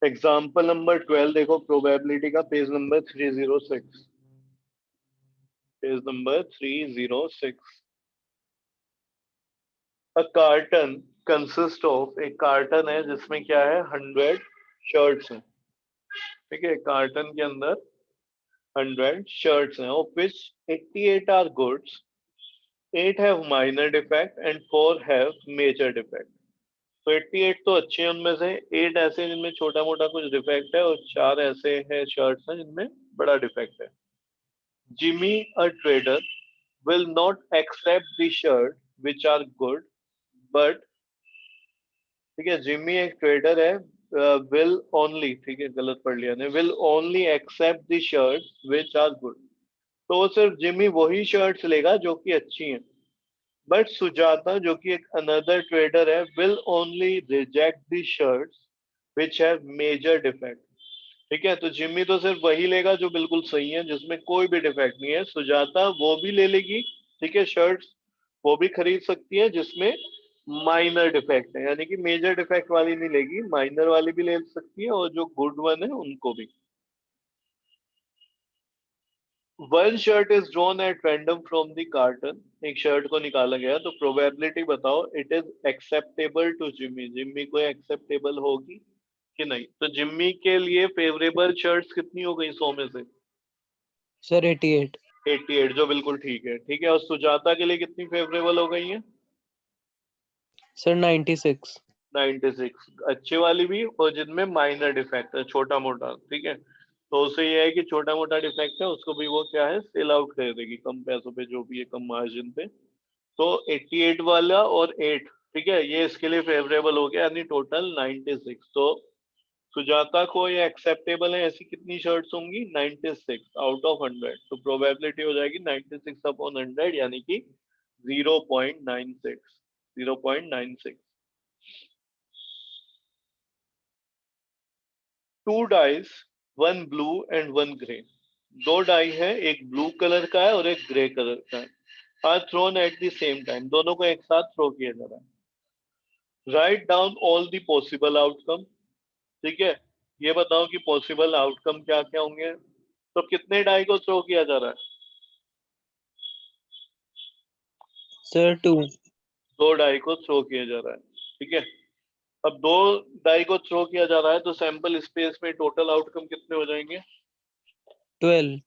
Example number 12 देखो, probability का page number 306, page number 306। A carton consist of, एक carton है जिसमें क्या है, 100 शर्ट्स हैं। ठीक है, कार्टन के अंदर 100 शर्ट्स हैं, of which 88 are goods, 8 have minor defect and 4 have major defect. तो 88 तो अच्छे हैं, उनमें से 8 ऐसे हैं जिनमें छोटा मोटा कुछ डिफेक्ट है, और 4 ऐसे हैं शर्ट्स हैं जिनमें बड़ा डिफेक्ट है। Jimmy a trader will not accept the shirt which are good, but, ठीक है, जिमी एक ट्रेडर है, विल ओनली, ठीक है गलत पढ़ लिया ने, will only accept the shirt which are good. तो वो सिर्फ जिमी वही शर्ट्स लेगा जो कि अच्छी हैं। बट सुजाता जो कि एक अनदर ट्रेडर है, will only reject the shirts which have major defect. ठीक है, तो जिम्मी तो सिर्फ वही लेगा जो बिल्कुल सही है, जिसमें कोई भी डिफेक्ट नहीं है। सुजाता वो भी ले लेगी, ठीक है, शर्ट्स वो भी खरीद सकती है जिसमें माइनर डिफेक्ट है, यानी कि मेजर डिफेक्ट वाली नहीं लेगी, माइनर वाली भी ले सकती है, और जो गुड वन है उनको भी। One shirt is drawn at random from the carton, एक शर्ट को निकाला गया, तो प्रोबेबिलिटी बताओ, it is acceptable to Jimmy, Jimmy को एक्सेप्टेबल होगी कि नहीं। तो जिम्मी के लिए फेवरेबल शर्ट्स कितनी हो गई 100 में से? सर 88। 88, जो बिल्कुल ठीक है। ठीक है, और सुजाता के लिए कितनी फेवरेबल हो गई है? सर 96। 96, अच्छे वाली भी, और जिनमें माइनर डिफेक्ट है, छोटा मोटा। ठीक है, तो उससे ये है कि छोटा मोटा डिफेक्ट है उसको भी वो क्या है, सेल आउट कर देगी कम पैसों पे, जो भी है कम मार्जिन पे। तो 88 वाला और 8, ठीक है, ये इसके लिए फेवरेबल हो गया, यानी टोटल 96। तो सुजाता को ये एक्सेप्टेबल है, ऐसी कितनी शर्ट्स होंगी, 96 आउट ऑफ 100। तो प्रोबेबिलिटी हो जाएगी 96 अपॉन 100, यानी कि 0.96, 0.96। Two dice, one blue and one grey, दो डाई है, एक ब्लू कलर का है और एक ग्रे कलर का है, are thrown at the same time, दोनों को एक साथ थ्रो किया जा रहा है। Write down all the possible outcome, ठीक है, ये बताओ कि पॉसिबल आउटकम क्या क्या होंगे। तो कितने डाई को थ्रो किया जा रहा है? सर 2। दो डाई को थ्रो किया जा रहा है। ठीक है, अब दो डाई को थ्रो किया जा रहा है, तो सैंपल स्पेस में टोटल आउटकम कितने हो जाएंगे? 12।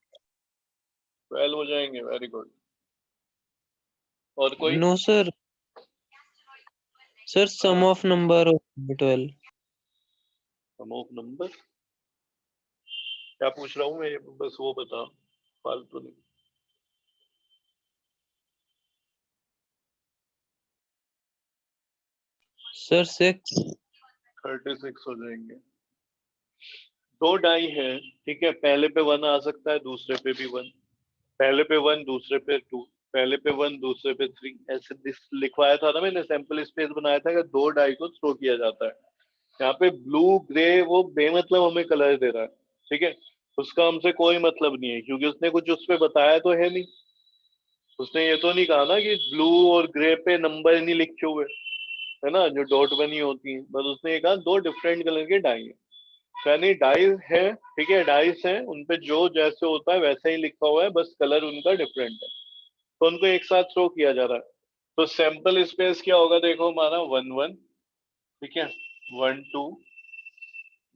12 हो जाएंगे, वेरी गुड। और कोई? No sir, sir sum of number 12। Sum of number? क्या पूछ रहा हूँ मैं, बस वो बता, फालतू नहीं। सर 6। 36 हो जाएंगे। दो डाई है, ठीक है, पहले पे वन आ सकता है, दूसरे पे भी वन, पहले पे वन दूसरे पे टू, पहले पे वन दूसरे पे थ्री, ऐसे लिखवाया था ना मैंने, सैंपल स्पेस बनाया था कि दो डाई को थ्रो किया जाता है। यहाँ पे ब्लू ग्रे वो बेमतलब हमें कलर दे रहा है। ठीक है, उसका हमसे कोई मतलब नहीं है, क्योंकि उसने कुछ उस पे बताया तो है नहीं। उसने ये तो नहीं कहा ना कि ब्लू और ग्रे पे नंबर नहीं लिखे हुए, है ना, जो डॉट बनी होती है, बस उसने ये कहा दो डिफरेंट कलर के डाई है, यानी डाइस है। ठीक है, डाइस है, उनपे जो जैसे होता है वैसे ही लिखा हुआ है, बस कलर उनका डिफरेंट है, तो उनको एक साथ थ्रो किया जा रहा है। तो सैंपल स्पेस क्या होगा, देखो हमारा 1 1, ठीक है, 1 2,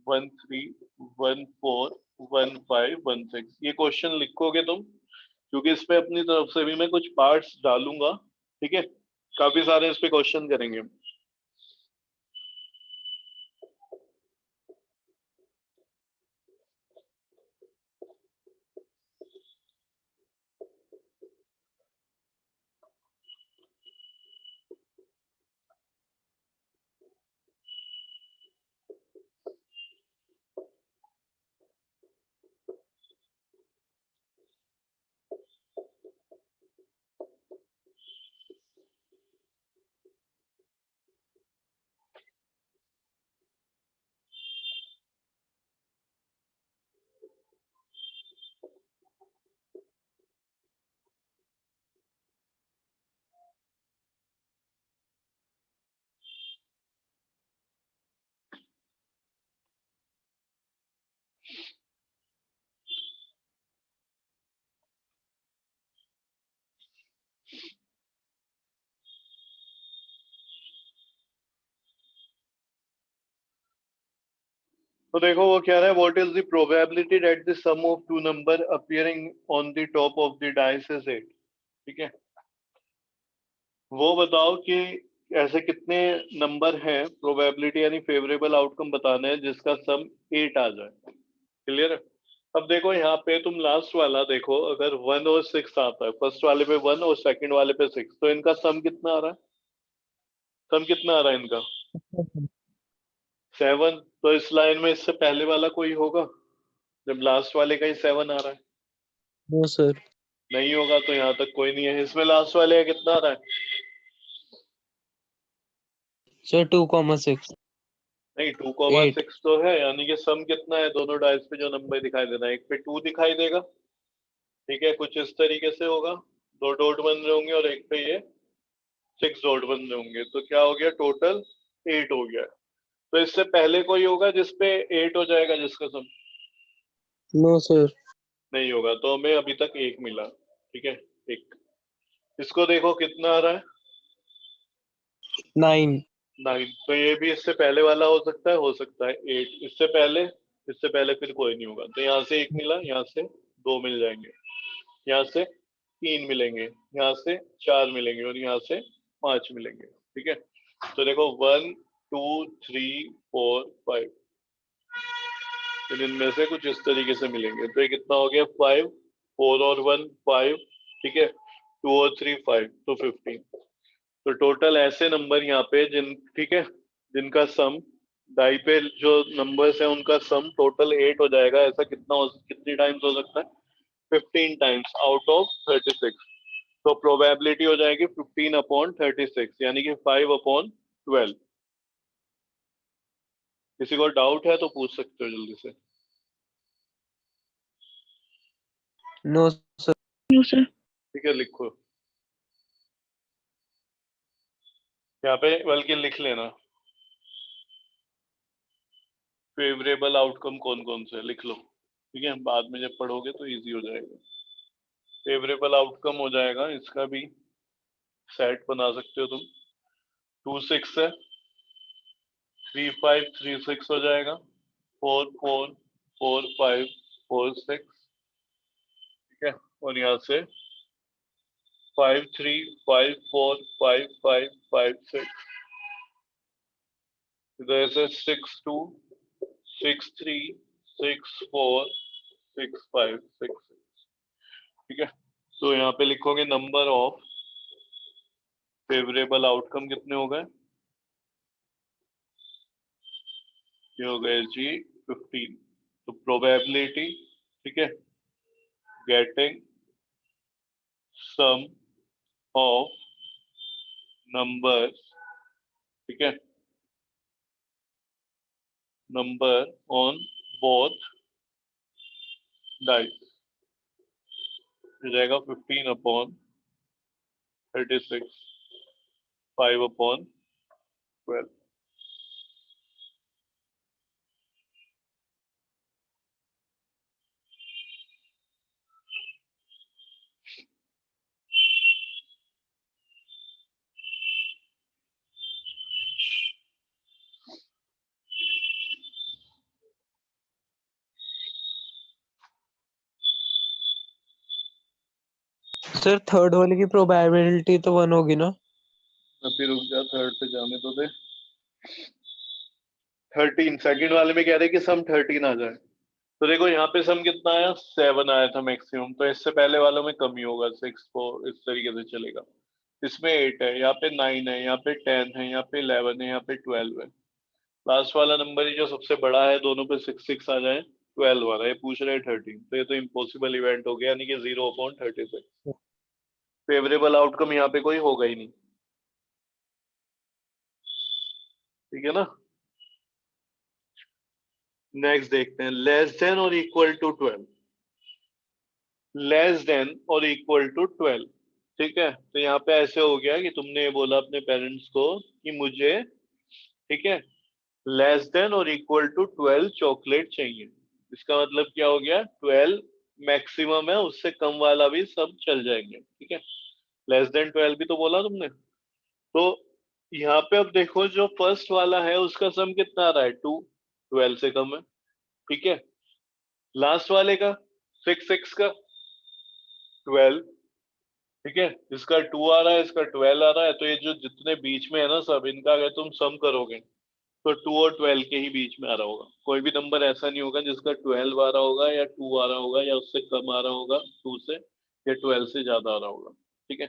1 3, 1 4, 1 5, 1 6, ये क्वेश्चन लिखोगे तुम, क्योंकि इस पे अपनी तरफ से भी मैं कुछ पार्ट्स डालूंगा। ठीक है, काफी सारे इस पे क्वेश्चन करेंगे। तो देखो वो कह रहा है what is the probability that the sum of two number appearing on the top of the dice is 8। ठीक है, वो बताओ कि ऐसे कितने नंबर हैं, प्रोबेबिलिटी यानी फेवरेबल आउटकम बताना है जिसका सम 8 आ जाए। क्लियर है? अब देखो यहाँ पे तुम लास्ट वाला देखो, अगर 1 और 6 आता है, फर्स्ट वाले पे 1 और सेकंड वाले पे 6, तो इनका सम कितना आ रहा है? सम कितना आ रहा है इनका? 7। तो इस लाइन में इससे पहले वाला कोई होगा जब लास्ट वाले का ही 7 आ रहा है? No sir. नहीं होगा, तो यहाँ तक कोई नहीं है। इसमें लास्ट वाले का कितना आ रहा है? सर 2,6 नहीं, 2,6 8। तो है, यानी कि सम कितना है दोनों डाइस पे जो नंबर दिखाई दे रहा है? एक पे 2 दिखाई देगा, ठीक है, कुछ इस तरीके से होगा, 2 डॉट बन रहे होंगे, और एक पे ये 6 डॉट बन रहे होंगे, तो क्या हो गया? टोटल 8 हो गया। तो इससे पहले कोई होगा जिसपे 8 हो जाएगा जिसका सम? No sir. नहीं होगा, तो हमें अभी तक 1 मिला। ठीक है, 1। इसको देखो कितना आ रहा है? 9। 9। तो ये भी इससे पहले वाला हो सकता है, हो सकता है 8 इससे पहले फिर कोई नहीं होगा। तो यहाँ से 1 मिला, यहाँ से 2 मिल जाएंगे, यहाँ से 3 मिलेंगे, यहाँ से 4 मिलेंगे, और यहाँ से 5 मिलेंगे। ठीक है, तो देखो 1 2 3 4 5, फिर इनमें से कुछ इस तरीके से मिलेंगे। तो ये कितना हो गया? 5, 4 और 1 5, ठीक है, 2 और 3 5, तो 15। तो टोटल ऐसे नंबर यहाँ पे ठीक है, जिनका सम डाई पे जो नंबर्स है उनका सम टोटल 8 हो जाएगा, ऐसा कितनी टाइम्स हो सकता है? 15 टाइम्स आउट ऑफ 36। तो प्रोबेबिलिटी हो जाएगी 15/36, यानी कि 5/12। किसी को डाउट है तो पूछ सकते हो जल्दी से। No sir. ठीक है, लिखो यहाँ पे, बल्कि लिख लेना फेवरेबल आउटकम कौन कौन से, लिख लो। ठीक है, बाद में जब पढ़ोगे तो इजी हो जाएगा। फेवरेबल आउटकम हो जाएगा, इसका भी सेट बना सकते हो तुम। 2 6 है, 3 5 3 6 हो जाएगा, 4 4 4 5 4 6, ठीक है, और यहाँ से 5 3 5 4 5 5 5 6, इधर से 6 2 6 3 6 4 6 5 6 6, ठीक है। तो यहाँ पे लिखोगे नंबर ऑफ फेवरेबल आउटकम कितने हो गए? ये हो गए जी 15। तो प्रोबेबिलिटी, ठीक है, गेटिंग सम ऑफ नंबर्स, ठीक है, नंबर ऑन बोथ डाइस हो जाएगा 15/36, 5/12। सर थर्ड वाले की प्रोबेबिलिटी तो 1 होगी ना? अभी रुक जा, थर्ड पे जाने तो दे। 13, सेकंड वाले में कह रहे कि सम 13 आ जाए। तो देखो यहाँ पे सम कितना आया? 7 आया था मैक्सिमम, तो इससे पहले वालों में कम ही होगा, 6 को इस तरीके से चलेगा। इसमें 8 है, यहाँ पे 9 है, यहाँ पे 10 है, यहाँ पे 11 है, यहाँ पे 12 है। लास्ट वाला नंबर ही जो सबसे बड़ा है, दोनों पे 6 6 आ जाए, 12 वाला। ये पूछ रहे हैं 13, तो ये तो इम्पॉसिबल इवेंट हो गया, यानी कि 0/36। फेवरेबल आउटकम यहाँ पे कोई होगा ही नहीं। ठीक है ना? नेक्स्ट देखते हैं, लेस देन और इक्वल टू 12। लेस देन और इक्वल टू 12, ठीक है। तो यहाँ पे ऐसे हो गया कि तुमने ये बोला अपने पेरेंट्स को कि मुझे, ठीक है, लेस देन और इक्वल टू 12 चॉकलेट चाहिए। इसका मतलब क्या हो गया? 12 मैक्सिमम है, उससे कम वाला भी सब चल जाएंगे, ठीक है। लेस देन 12 भी तो बोला तुमने। तो यहाँ पे अब देखो, जो फर्स्ट वाला है उसका सम कितना आ रहा है? 2, 12 से कम है। ठीक है। लास्ट वाले का 6 6 का 12, ठीक है। इसका 2 आ रहा है, इसका 12 आ रहा है, तो ये जो जितने बीच में है ना सब, इनका अगर तुम सम करोगे तो 2 और 12 के ही बीच में आ रहा होगा। कोई भी नंबर ऐसा नहीं होगा जिसका 12 आ रहा होगा या 2 आ रहा होगा या उससे कम आ रहा होगा 2 से, या 12 से ज्यादा आ रहा होगा, ठीक है।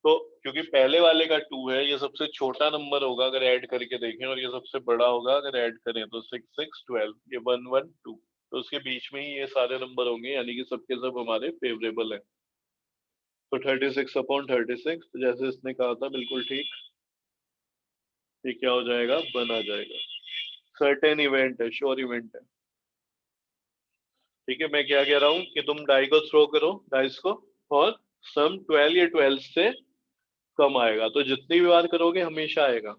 तो क्योंकि पहले वाले का 2 है, ये सबसे छोटा नंबर होगा अगर ऐड करके देखें, और ये सबसे बड़ा होगा अगर ऐड करें, तो 6 6 12, ये 1 1 2, तो उसके बीच में ही ये सारे नंबर होंगे, यानी कि सबके सब हमारे फेवरेबल है। तो 36/36, तो जैसे इसने कहा था बिल्कुल ठीक, ये क्या हो जाएगा, 1 आ जाएगा। सर्टेन इवेंट है, श्योर इवेंट है, ठीक है। मैं क्या कह रहा हूँ कि तुम डाई को थ्रो करो, डाइस को, और सम 12 या 12 से कम आएगा, तो जितनी भी बार करोगे हमेशा आएगा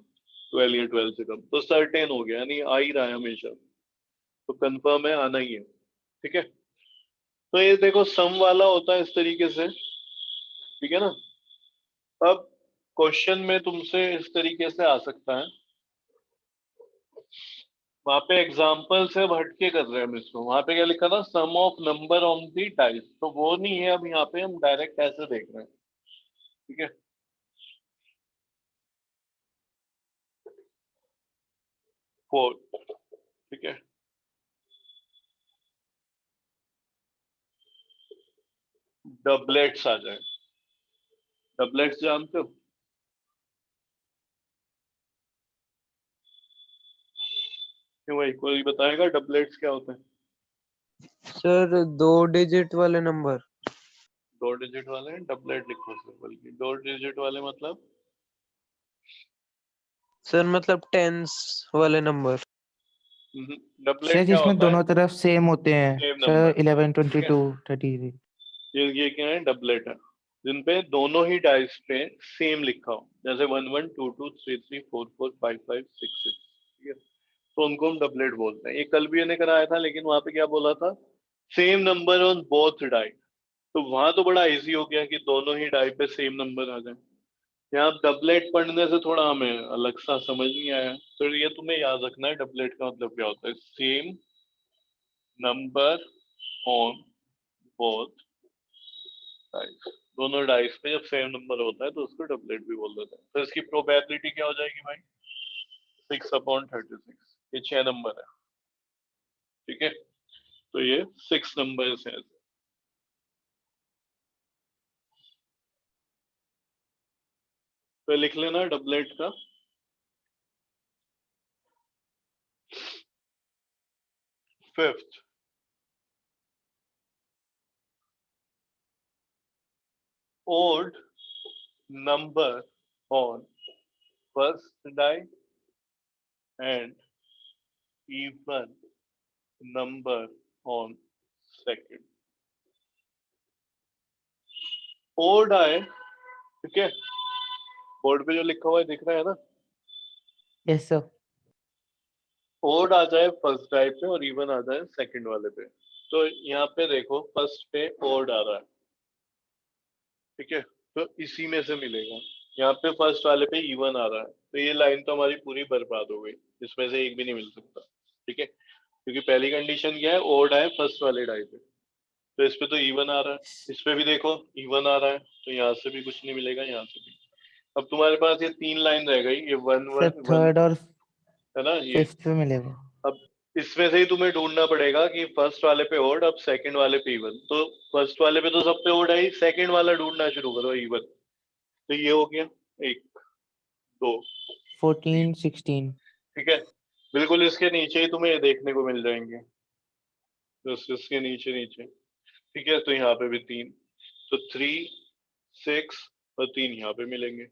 12 या 12 से कम, तो सर्टेन हो गया, यानी आ ही रहा है हमेशा, तो कंफर्म है, आना ही है, ठीक है। तो ये देखो सम वाला होता है इस तरीके से, ठीक है ना। अब क्वेश्चन में तुमसे इस तरीके से आ सकता है, वहां पे एग्जाम्पल से हम हटके कर रहे हैं हम इसको, वहां पे क्या लिखा था, sum of number on the dice, तो वो नहीं है, अब यहाँ पे हम डायरेक्ट ऐसे देख रहे हैं, ठीक है। 4, ठीक है। डबलेट्स आ जाए, डबलेट्स जानते हो, क्यों भाई, कोई बताएगा डबलेट्स क्या होते हैं? सर 2 डिजिट वाले नंबर। 2 डिजिट वाले डबलेट लिखो सर, बल्कि 2 डिजिट वाले मतलब सर मतलब टेंस वाले नंबर। डबलेट सर क्या जिसमें होता है, दोनों तरफ सेम होते हैं सेम सर, नंबर, 11 ठीक है। 22 33। ये क्या है, डबलेट है, जिनपे दोनों ही डाइस पे सेम लिखा हो, जैसे 1 1 2 2 3 3 4 4 5 5 6 6, ठीक है। तो उनको हम डबलेट बोलते हैं। ये कल भी मैंने कराया था, लेकिन वहां पे क्या बोला था, same number on both die, तो वहां तो बड़ा इजी हो गया कि दोनों ही डाई पे सेम नंबर आ जाए। यहाँ डबलेट पढ़ने से थोड़ा हमें अलग सा समझ नहीं आया, तो ये तुम्हें याद रखना है, डबलेट का मतलब क्या होता है, same number on both dice, दोनों डाइस पे जब सेम नंबर होता है तो उसको डबलेट भी बोल देते हैं। तो इसकी प्रोबेबिलिटी क्या हो जाएगी भाई, 6/36, ये 6 नंबर है, ठीक है। तो ये 6 नंबर है, तो लिख लेना डबलेट का। Fifth, odd number on first die and even number on second। odd आए, ठीक है, बोर्ड पे जो लिखा हुआ है दिख रहा है ना, यस सर। odd आ जाए फर्स्ट डाई पे और इवन आ जाए सेकंड वाले पे। तो यहाँ पे देखो फर्स्ट पे odd आ रहा है, ठीक है, तो इसी में से मिलेगा। यहाँ पे फर्स्ट वाले पे इवन आ रहा है, तो ये लाइन तो हमारी पूरी बर्बाद हो गई, इसमें से एक भी नहीं मिल सकता, ठीक है। क्योंकि पहली कंडीशन क्या है, ओड है फर्स्ट वाले डाई पे, तो इस पे तो इवन आ रहा है, इस पे भी देखो इवन आ रहा है, तो यहाँ से भी कुछ नहीं मिलेगा, यहाँ से भी। अब तुम्हारे पास ये 3 लाइन रह गई, ये 1 सर 1 1, थर्ड और है ना ये। फिफ्थ पे मिलेगा। अब इसमें से ही तुम्हें ढूंढना पड़ेगा कि फर्स्ट वाले पे ओड, अब सेकंड वाले पे इवन, तो फर्स्ट वाले पे तो सब पे ओड है, सेकंड वाला ढूंढना शुरू करो इवन। तो ये हो गया 1 2 3, 14 16। ठीक है। बिल्कुल इसके नीचे ही तुम्हें ये देखने को मिल जाएंगे, बस इसके नीचे नीचे, ठीक है। तो यहाँ पे भी 3, तो 3 6 और 3 यहाँ पे मिलेंगे,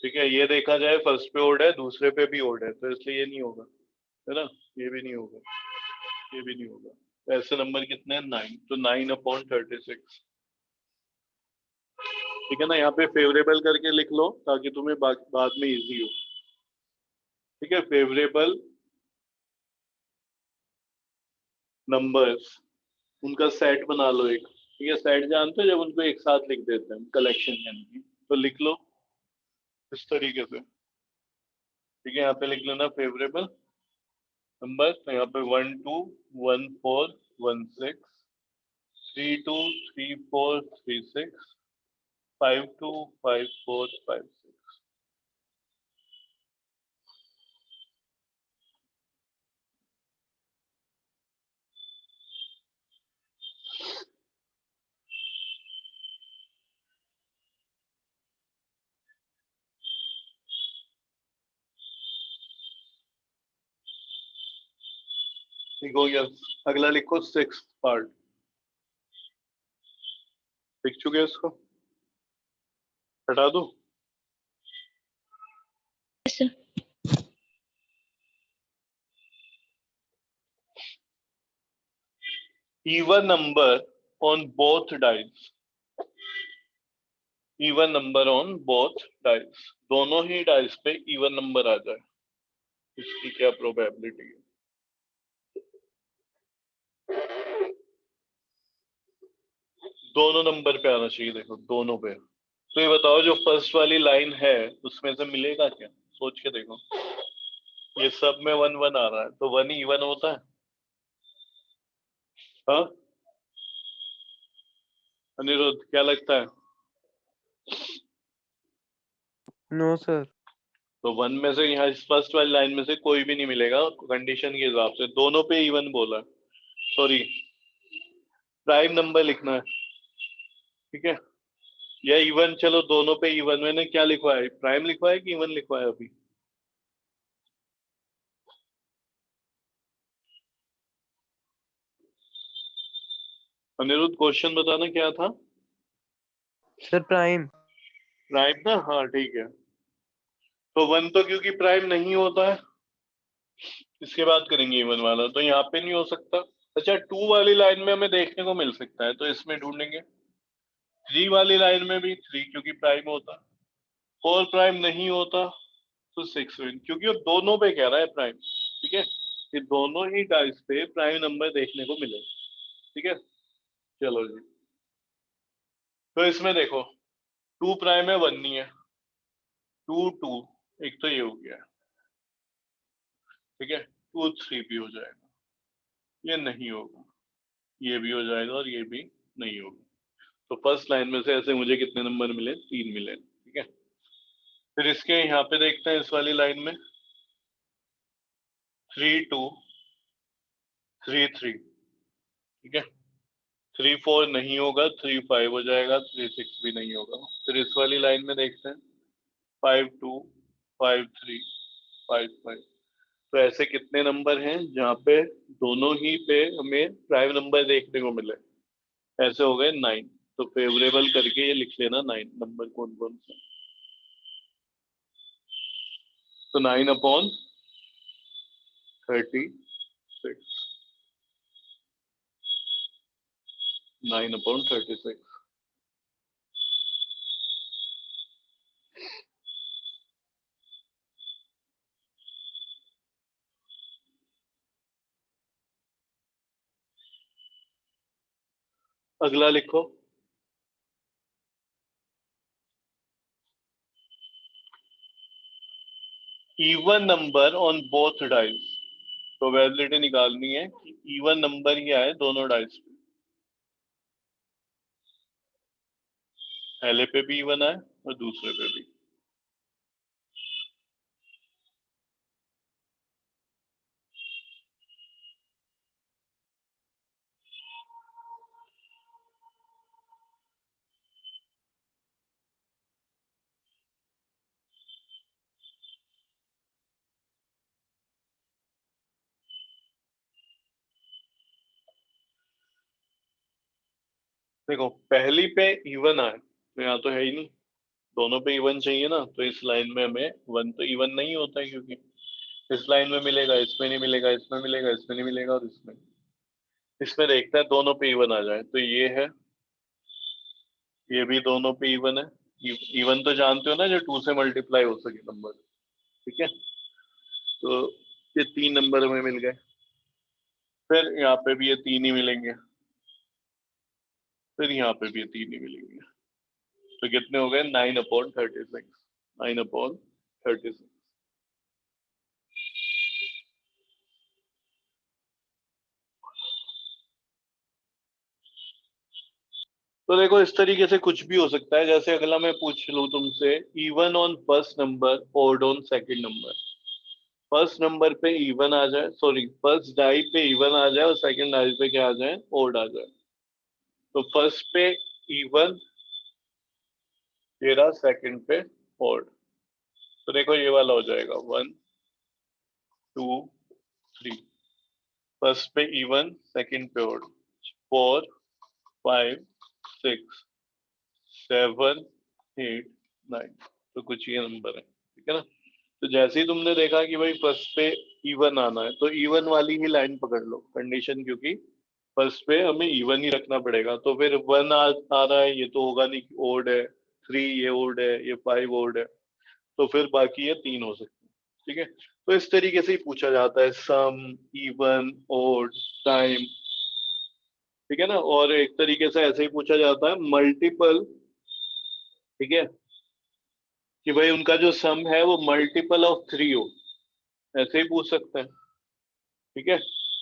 ठीक है। ये देखा जाए फर्स्ट पे ओड है, दूसरे पे भी ओड है, तो इसलिए ये नहीं होगा, है ना, ये भी नहीं होगा, ये भी नहीं होगा। तो ऐसे नंबर कितने हैं, 9, तो 9/36, ठीक है ना। यहाँ पे फेवरेबल करके लिख लो ताकि तुम्हें बाद में इजी हो, ठीक है। फेवरेबल नंबर्स, उनका सेट बना लो एक, ठीक है। सेट जानते हो जब उनको एक साथ लिख देते हैं, कलेक्शन यानी कि, तो लिख लो इस तरीके से, ठीक है। यहाँ पे लिख लेना फेवरेबल नंबर, तो यहाँ पे 1 2 1 4 1 6 3 2 3 4 3 6 5 2 5 4 5 6। ठीक हो गया। अगला लिखो 6th पार्ट। लिख चुके इसको, हटा दो। even number on both dice, even number on both dice, दोनों ही डाइस पे इवन नंबर आ जाए, इसकी क्या प्रोबेबिलिटी है? दोनों नंबर पे आना चाहिए, देखो दोनों पे। तो ये बताओ जो फर्स्ट वाली लाइन है उसमें से मिलेगा क्या? सोच के देखो, ये सब में 1 1 आ रहा है, तो 1 इवन होता है? हाँ अनिरुद्ध, क्या लगता है? No sir. तो 1 में से यहाँ इस फर्स्ट वाली लाइन में से कोई भी नहीं मिलेगा कंडीशन के हिसाब से, दोनों पे इवन बोला, सॉरी प्राइम नंबर लिखना है, ठीक है? या इवन, चलो दोनों पे इवन, मैंने क्या लिखवा है, प्राइम लिखवा है कि इवन लिखवा है अभी? अनिरुद्ध क्वेश्चन बताना क्या था? Sir prime. प्राइम ना, हाँ ठीक है। तो 1 तो क्योंकि प्राइम नहीं होता है, इसके बाद करेंगे इवन वाला, तो यहाँ पे नहीं हो सकता। अच्छा 2 वाली लाइन में हमें देखने को मिल सकता है, तो इसमें ढूंढेंगे। 3 वाली लाइन में भी 3 क्योंकि प्राइम होता, 4 प्राइम नहीं होता, तो 6 विन, क्योंकि वो दोनों पे कह रहा है प्राइम, ठीक है? ये दोनों ही डाइस पे प्राइम नंबर देखने को मिले, ठीक है? चलो जी, तो इसमें देखो 2 प्राइम है 1 नहीं है, 2 2, एक तो ये हो गया, ठीक है? 2 3 भी हो जाएगा, ये नहीं होगा, ये भी हो जाएगा और ये भी नहीं होगा। तो फर्स्ट लाइन में से ऐसे मुझे कितने नंबर मिले? 3 मिले, ठीक है? फिर इसके यहाँ पे देखते हैं इस वाली लाइन में 3 2 3 3, ठीक है? 3 4 नहीं होगा, 3 5 हो जाएगा, 3 6 भी नहीं होगा। फिर इस वाली लाइन में देखते हैं 5 2 5 3 5 5। तो ऐसे कितने नंबर हैं जहाँ पे दोनों ही पे हमें प्राइम नंबर देखने को मिले? ऐसे हो गए 9। तो फेवरेबल करके ये लिख लेना 9 नंबर कौन कौन से। तो 9 अपॉन 36, 9 अपॉन 36। अगला लिखो, even number on both dice. Probability निकालनी है कि इवन नंबर ही आए दोनों डाइस पे, पहले पे भी इवन आए और दूसरे पे भी। देखो पहली पे इवन आए तो यहाँ तो है ही नहीं, दोनों पे इवन चाहिए ना, तो इस लाइन में हमें 1 तो इवन नहीं होता है, क्योंकि इस लाइन में मिलेगा, इसमें नहीं मिलेगा, इसमें मिलेगा, इसमें नहीं मिलेगा, और इसमें। इसमें देखते हैं दोनों पे इवन आ जाए, तो ये है, ये भी दोनों पे इवन है। इवन तो जानते हो ना, जो 2 से मल्टीप्लाई हो सके नंबर, ठीक है? तो ये 3 नंबर हमें मिल गए। फिर यहाँ पे भी ये 3 ही मिलेंगे, फिर यहाँ पे भी ये 3 ही मिलेंगे। तो कितने हो गए? 9 अपॉन 36, 9 अपॉन 36। तो देखो इस तरीके से कुछ भी हो सकता है। जैसे अगला मैं पूछ लूं तुमसे, even on first number, odd on second number. First number पे इवन आ जाए, सॉरी फर्स्ट डाई पे इवन आ जाए और सेकंड डाई पे क्या आ जाए, ओड आ जाए। तो फर्स्ट पे इवन, तेरा सेकंड पे ओड। तो देखो ये वाला हो जाएगा 1 2 3। फर्स्ट पे इवन, सेकंड पे ओड। 4 5 6 7 8 9। तो कुछ ये नंबर है, ठीक है ना। तो जैसे ही तुमने देखा कि भाई फर्स्ट पे इवन आना है, तो इवन वाली ही लाइन पकड़ लो कंडीशन, क्योंकि फर्स्ट पे हमें इवन ही रखना पड़ेगा। तो फिर 1 आ रहा है, ये तो होगा नहीं कि ओड है। 3 ये ओड है, ये 5 ओड है। तो फिर बाकी ये 3 हो सकते हैं, ठीक है। तो इस तरीके से ही पूछा जाता है, सम, इवन, ओड, टाइम, ठीक है ना। और एक तरीके से ऐसे ही पूछा जाता है मल्टीपल, ठीक है, कि भाई उनका जो सम है वो मल्टीपल ऑफ 3 हो, ऐसे ही पूछ सकते हैं, ठीक है।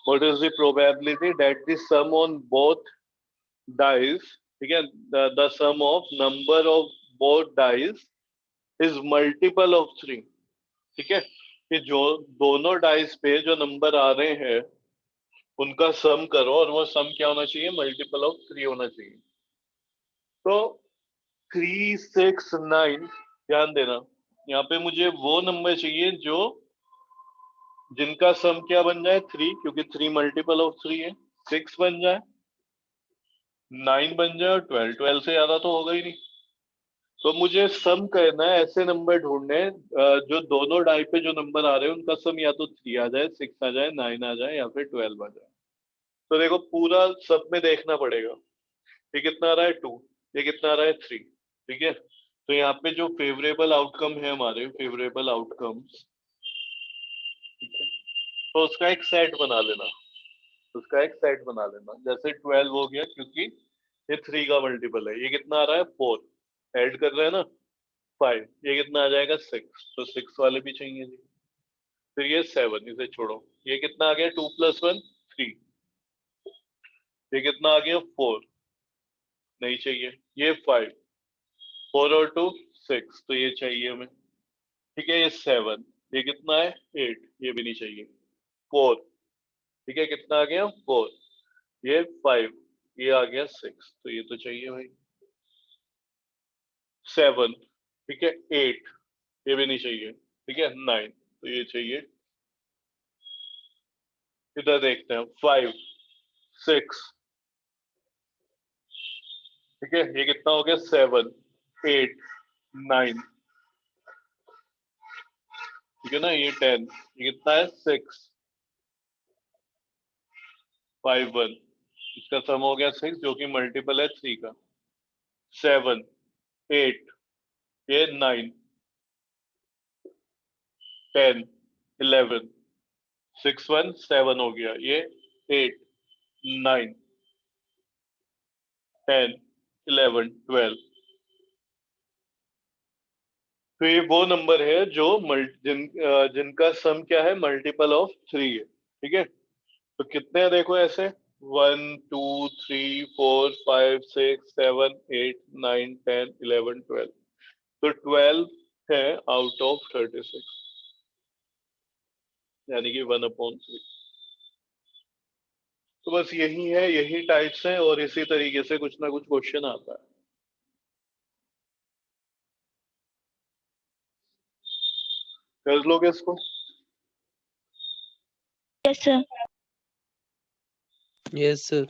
What is the probability that the sum on both dies, ठीक है, the sum of number of both dies is multiple of 3, ठीक है। कि जो दोनों डाइस पे जो नंबर आ रहे हैं उनका सम करो, और वो सम क्या होना चाहिए, मल्टीपल ऑफ 3 होना चाहिए। तो 3 6 9, ध्यान देना, यहाँ पे मुझे वो नंबर चाहिए जो जिनका सम क्या बन जाए, 3, क्योंकि 3 मल्टीपल ऑफ 3 है। 6 बन जाए, 9 बन जाए और 12, 12 से ज्यादा तो होगा ही नहीं। तो मुझे सम करना है, ऐसे नंबर ढूंढने हैं, जो दोनों डाई पे जो नंबर आ रहे हैं उनका सम या तो 3 आ जाए, 6 आ जाए, 9 आ जाए, या फिर 12 आ जाए। तो देखो पूरा सब में देखना पड़ेगा, ये कितना आ रहा है 2, ये कितना आ रहा है 3, ठीक है। तो यहाँ पे जो फेवरेबल आउटकम है, हमारे फेवरेबल आउटकम्स, तो उसका एक सेट बना लेना, उसका एक सेट बना लेना। जैसे 12 हो गया, क्योंकि ये 3 का मल्टीपल है। ये कितना आ रहा है 4, ऐड कर रहे हैं ना 5, ये कितना आ जाएगा 6, तो 6 वाले भी चाहिए जी। फिर ये 7, इसे छोड़ो, ये कितना आ गया 2 + 1 3, ये कितना आ गया 4, नहीं चाहिए। ये 5, 4 और 2 6, तो ये चाहिए हमें, ठीक है। ये 7, ये कितना है 8, ये भी नहीं चाहिए। 4, ठीक है, कितना आ गया 4, ये 5, ये आ गया 6, तो ये तो चाहिए भाई। 7, ठीक है, 8, ये भी नहीं चाहिए, ठीक है। 9, तो ये चाहिए। इधर देखते हैं 5 6, ठीक है, ये कितना हो गया 7 8 9, ठीक है ना। ये 10, ये कितना है 6 5 1, इसका सम हो गया 6, जो कि मल्टीपल है 3 का। 7 8, ये 9 10 11, 6 1 7 हो गया। ये 8 9 10 11 12। तो ये वो नंबर है जो जिनका सम क्या है, मल्टीपल ऑफ 3 है, ठीक है। तो कितने हैं देखो ऐसे, 1 2 3 4 5 6 7 8 9 10 11 12। तो 12 है आउट ऑफ 36, यानी कि 1/3। तो बस यही है, यही टाइप्स हैं, और इसी तरीके से कुछ ना कुछ क्वेश्चन आता है। कर लोगे इसको? Yes, sir. Yes, sir.